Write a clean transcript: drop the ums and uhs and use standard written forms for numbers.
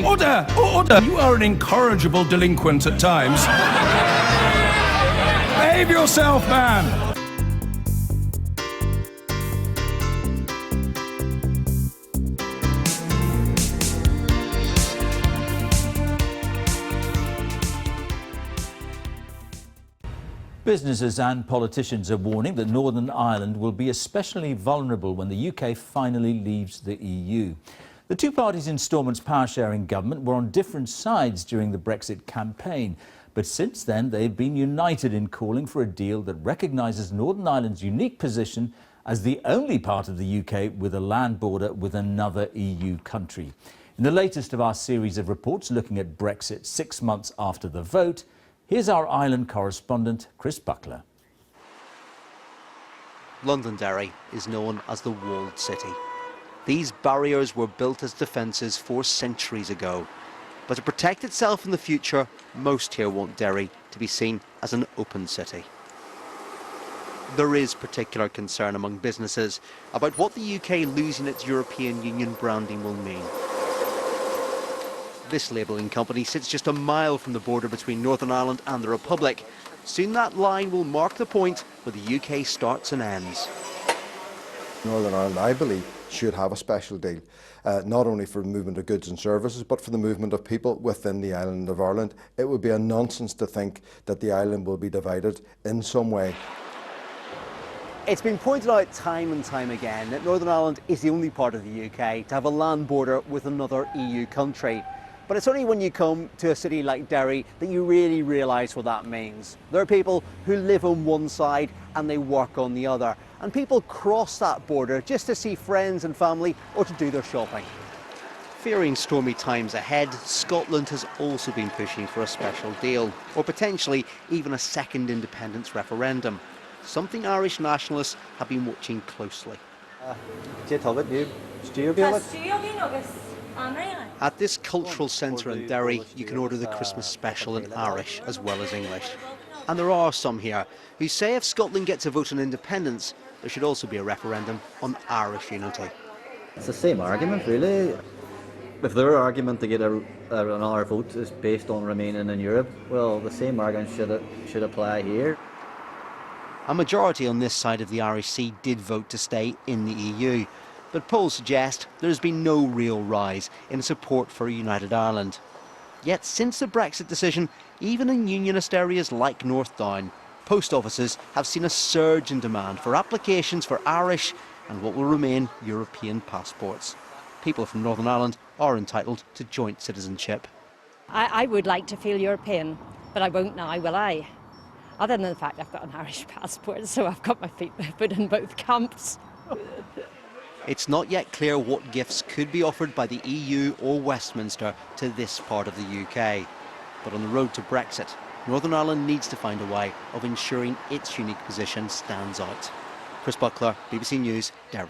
Order! Order! You are an incorrigible delinquent at times. Behave yourself, man! Businesses and politicians are warning that Northern Ireland will be especially vulnerable when the UK finally leaves the EU. The two parties in Stormont's power-sharing government were on different sides during the Brexit campaign, but since then they've been united in calling for a deal that recognises Northern Ireland's unique position as the only part of the UK with a land border with another EU country. In the latest of our series of reports looking at Brexit 6 months after the vote, here's our Ireland correspondent, Chris Buckler. Londonderry is known as the walled city. These barriers were built as defences 4 centuries ago. But to protect itself in the future, most here want Derry to be seen as an open city. There is particular concern among businesses about what the UK losing its European Union branding will mean. This labelling company sits just a mile from the border between Northern Ireland and the Republic. Soon that line will mark the point where the UK starts and ends. Northern Ireland, I believe, should have a special deal, not only for the movement of goods and services, but for the movement of people within the island of Ireland. It would be a nonsense to think that the island will be divided in some way. It's been pointed out time and time again that Northern Ireland is the only part of the UK to have a land border with another EU country. But it's only when you come to a city like Derry that you really realise what that means. There are people who live on one side and they work on the other. And people cross that border just to see friends and family or to do their shopping. Fearing stormy times ahead, Scotland has also been pushing for a special deal, or potentially even a second independence referendum. Something Irish nationalists have been watching closely. At this cultural centre in Derry, you can order the Christmas special in Irish as well as English. And there are some here who say if Scotland gets a vote on independence, there should also be a referendum on Irish unity. It's the same argument, really. If their argument to get another vote is based on remaining in Europe, well, the same argument should apply here. A majority on this side of the Irish Sea did vote to stay in the EU, but polls suggest there has been no real rise in support for a united Ireland. Yet since the Brexit decision, even in unionist areas like North Down, post offices have seen a surge in demand for applications for Irish and what will remain European passports. People from Northern Ireland are entitled to joint citizenship. I would like to feel European, but I won't now, will I? Other than the fact I've got an Irish passport, so I've got my feet put in both camps. It's not yet clear what gifts could be offered by the EU or Westminster to this part of the UK. But on the road to Brexit, Northern Ireland needs to find a way of ensuring its unique position stands out. Chris Buckler, BBC News, Derry.